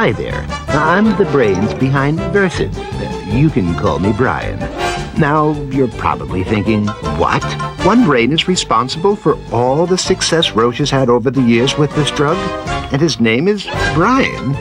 Hi there. I'm the brains behind Versid. You can call me Brian. Now, you're probably thinking, what? One brain is responsible for all the success Roche has had over the years with this drug? And his name is Brian?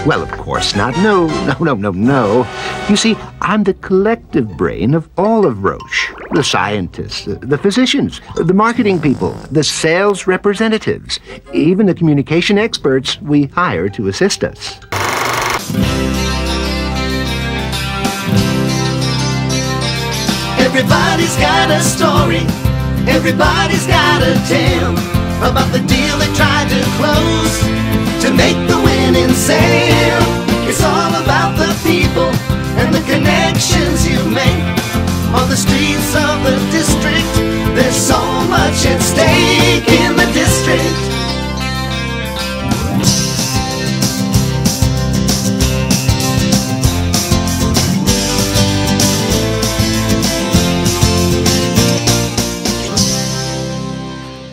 Well, of course not. No. You see, I'm the collective brain of all of Roche. The scientists, the physicians, the marketing people, the sales representatives, even the communication experts we hire to assist us. Everybody's got a story, everybody's got a tale about the deal they tried to close to make the winning sale. It's all about the people and the connections you make on the streets of the district. There's so much at stake in the district.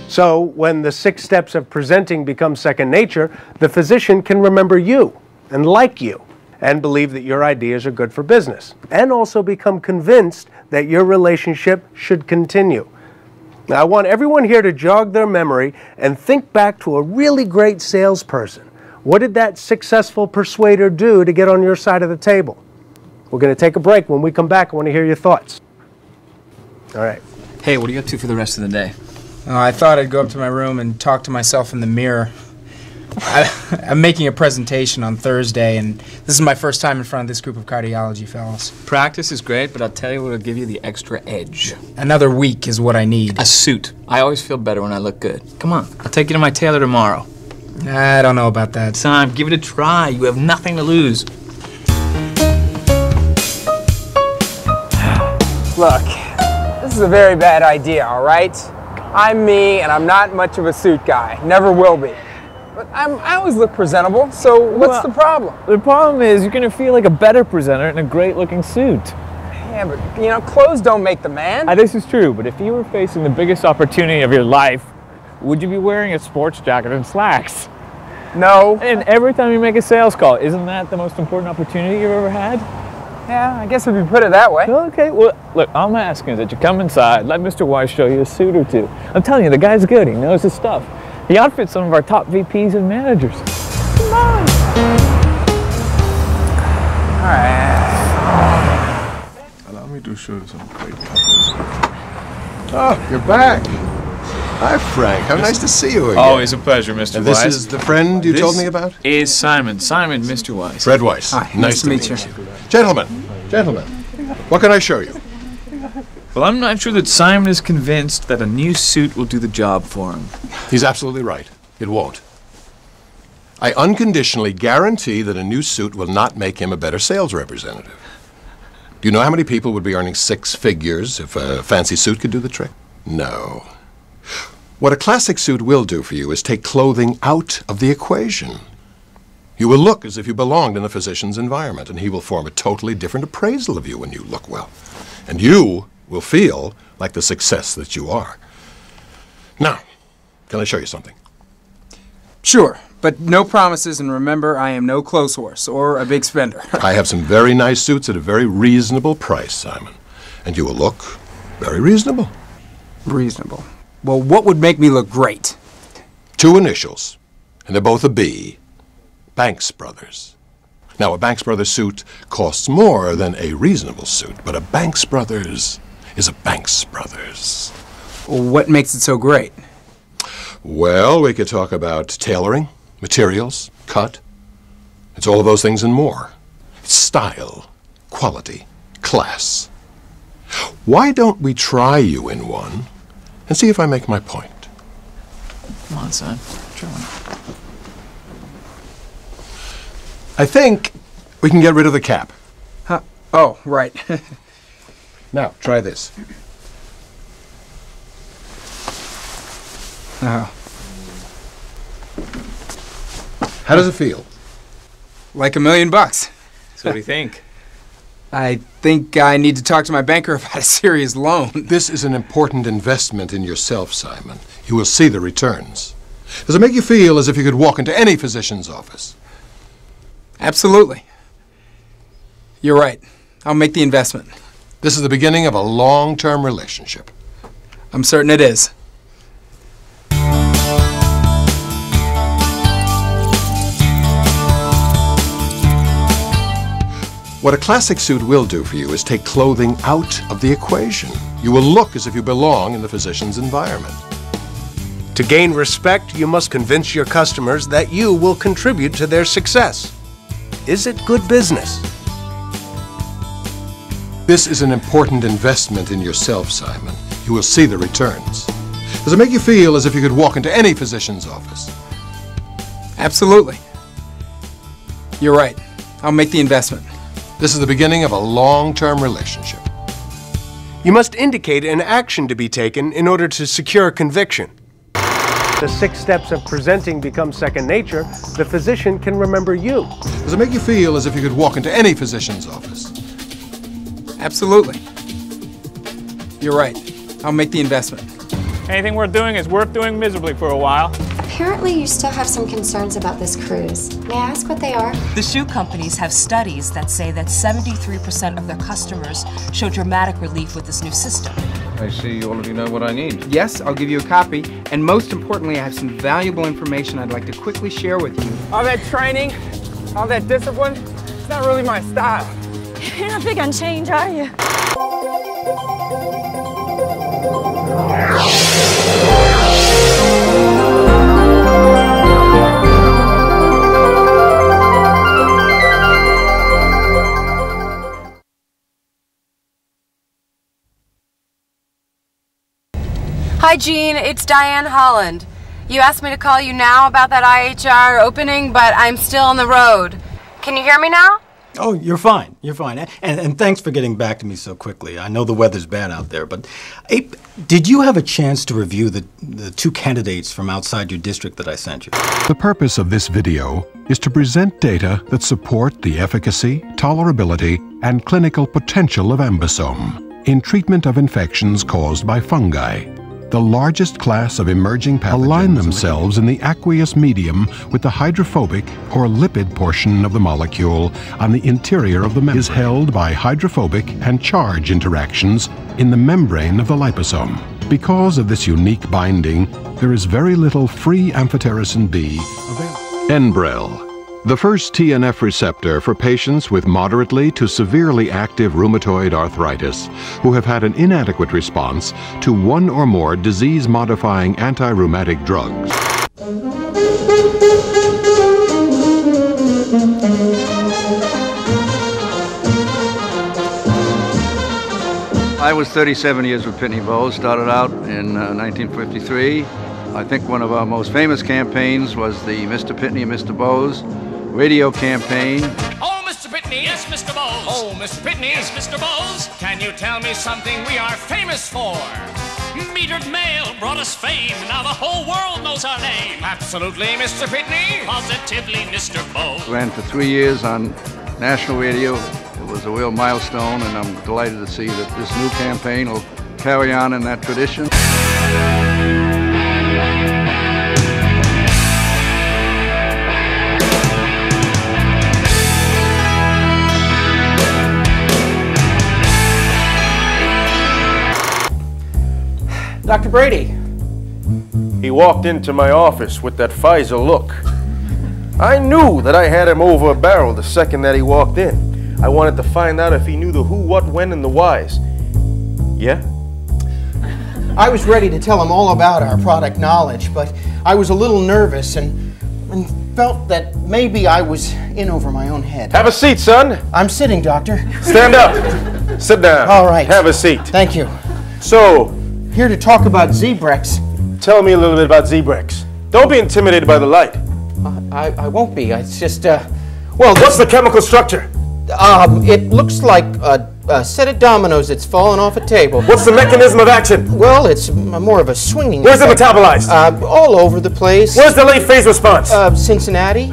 So when the 6 steps of presenting become second nature, the physician can remember you and like you and believe that your ideas are good for business and also become convinced that your relationship should continue. Now, I want everyone here to jog their memory and think back to a really great salesperson. What did that successful persuader do to get on your side of the table? We're going to take a break. When we come back, I want to hear your thoughts. All right. Hey, what are you up to for the rest of the day? I thought I'd go up to my room and talk to myself in the mirror. I'm making a presentation on Thursday, and this is my first time in front of this group of cardiology fellows. Practice is great, but I'll tell you what'll give you the extra edge. Another week is what I need. A suit. I always feel better when I look good. Come on, I'll take you to my tailor tomorrow. I don't know about that. Sam, give it a try. You have nothing to lose. Look, this is a very bad idea, all right? I'm me, and I'm not much of a suit guy. Never will be. But I always look presentable, so what's the problem? The problem is you're going to feel like a better presenter in a great-looking suit. Yeah, but, you know, clothes don't make the man. This is true, but if you were facing the biggest opportunity of your life, would you be wearing a sports jacket and slacks? No. And every time you make a sales call, isn't that the most important opportunity you've ever had? Yeah, I guess if you put it that way. Okay, well, look, all I'm asking is that you come inside, let Mr. Weiss show you a suit or two. I'm telling you, the guy's good. He knows his stuff. He outfits some of our top VPs and managers. Come on. All right. Allow me to show you some great couples. Oh, you're back. Hi, Frank. How nice to see you again. Always a pleasure, Mr. And Weiss. this is the friend you told me about? Is Simon. Simon, Mr. Weiss. Fred Weiss. Hi, nice to meet you. Gentlemen, what can I show you? Well, I'm not sure that Simon is convinced that a new suit will do the job for him. He's absolutely right. It won't. I unconditionally guarantee that a new suit will not make him a better sales representative. Do you know how many people would be earning 6 figures if a fancy suit could do the trick? No. What a classic suit will do for you is take clothing out of the equation. You will look as if you belonged in a physician's environment, and he will form a totally different appraisal of you when you look well. And you will feel like the success that you are. Now, can I show you something? Sure, but no promises, and remember, I am no clothes horse or a big spender. I have some very nice suits at a very reasonable price, Simon. And you will look very reasonable. Reasonable. Well, what would make me look great? 2 initials, and they're both a B. Banks Brothers. Now, a Banks Brothers suit costs more than a reasonable suit, but a Banks Brothers is a Banks Brothers. Well, what makes it so great? Well, we could talk about tailoring, materials, cut. It's all of those things and more. It's style, quality, class. Why don't we try you in one and see if I make my point? Come on, son. Try one. I think we can get rid of the cap. Huh? Oh, right. Now, try this. Oh. How does it feel? Like $1 million. So what do you think? I think I need to talk to my banker about a serious loan. This is an important investment in yourself, Simon. You will see the returns. Does it make you feel as if you could walk into any physician's office? Absolutely. You're right. I'll make the investment. This is the beginning of a long-term relationship. I'm certain it is. What a classic suit will do for you is take clothing out of the equation. You will look as if you belong in the physician's environment. To gain respect, you must convince your customers that you will contribute to their success. Is it good business? This is an important investment in yourself, Simon. You will see the returns. Does it make you feel as if you could walk into any physician's office? Absolutely. You're right. I'll make the investment. This is the beginning of a long-term relationship. You must indicate an action to be taken in order to secure conviction. The 6 steps of presenting become second nature. The physician can remember you. Does it make you feel as if you could walk into any physician's office? Absolutely. You're right. I'll make the investment. Anything worth doing is worth doing miserably for a while. Apparently you still have some concerns about this cruise. May I ask what they are? The shoe companies have studies that say that 73% of their customers show dramatic relief with this new system. I see all of you know what I need. Yes, I'll give you a copy. And most importantly, I have some valuable information I'd like to quickly share with you. All that training, all that discipline, it's not really my style. You're not big on change, are you? Hi, Jean. It's Diane Holland. You asked me to call you now about that IHR opening, but I'm still on the road. Can you hear me now? Oh, you're fine. You're fine. And thanks for getting back to me so quickly. I know the weather's bad out there, but hey, did you have a chance to review the 2 candidates from outside your district that I sent you? The purpose of this video is to present data that support the efficacy, tolerability, and clinical potential of Ambisome in treatment of infections caused by fungi. The largest class of emerging pathogens align themselves in the aqueous medium with the hydrophobic or lipid portion of the molecule on the interior of the membrane. Is held by hydrophobic and charge interactions in the membrane of the liposome. Because of this unique binding, there is very little free amphotericin B available. Enbrel, the first TNF receptor for patients with moderately to severely active rheumatoid arthritis who have had an inadequate response to 1 or more disease-modifying anti-rheumatic drugs. I was 37 years with Pitney Bowes, started out in 1953. I think one of our most famous campaigns was the Mr. Pitney and Mr. Bowes radio campaign. Oh, Mr. Pitney, yes, Mr. Bowes. Oh, Mr. Pitney, yes, Mr. Bowes. Can you tell me something we are famous for? Metered mail brought us fame. Now the whole world knows our name. Absolutely, Mr. Pitney. Positively, Mr. Bowes. Ran for 3 years on national radio. It was a real milestone, and I'm delighted to see that this new campaign will carry on in that tradition. Dr. Brady. He walked into my office with that Pfizer look. I knew that I had him over a barrel the second that he walked in. I wanted to find out if he knew the who, what, when, and the whys. Yeah? I was ready to tell him all about our product knowledge, but I was a little nervous and felt that maybe I was in over my own head. Have a seat, son. I'm sitting, Doctor. Stand up. Sit down. All right. Have a seat. Thank you. So, here to talk about Zebrex. Tell me a little bit about Zebrex. Don't be intimidated by the light. I won't be. It's just, well, what's the chemical structure? It looks like a set of dominoes that's fallen off a table. What's the mechanism of action? Well, it's more of a swinging Where's effect. it metabolized? All over the place. Where's the late phase response? Cincinnati.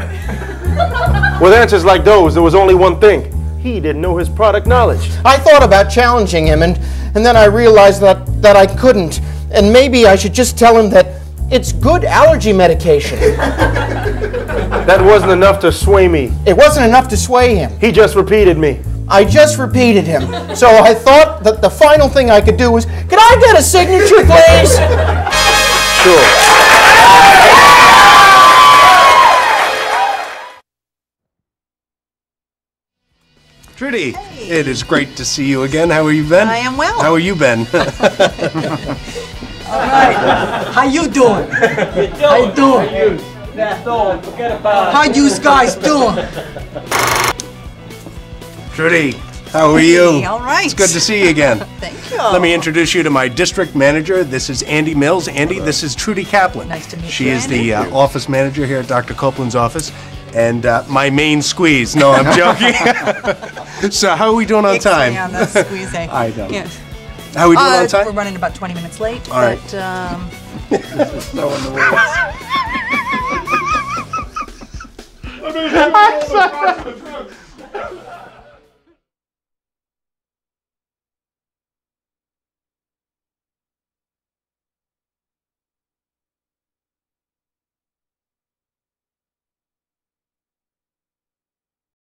With answers like those, there was only one thing. He didn't know his product knowledge. I thought about challenging him, and then I realized that I couldn't. And maybe I should just tell him that it's good allergy medication. That wasn't enough to sway me. It wasn't enough to sway him. He just repeated me. I just repeated him. So I thought that the final thing I could do was, could I get a signature, please? Sure. Trudy, it is great to see you again. How have you been? I am well. How have you been? All right. How you doing? How you doing? How you guys doing? Trudy, how are you? All right. It's good to see you again. Thank you. Let me introduce you to my district manager. This is Andy Mills. Andy, this is Trudy Kaplan. Nice to meet she you, is Andy. the office manager here at Dr. Copeland's office. And my main squeeze. No, I'm joking. So how are we doing on time? Yeah, that's squeezing. I know. Yes. How are we doing on time? We're running about 20 minutes late. All right. But, No in the words.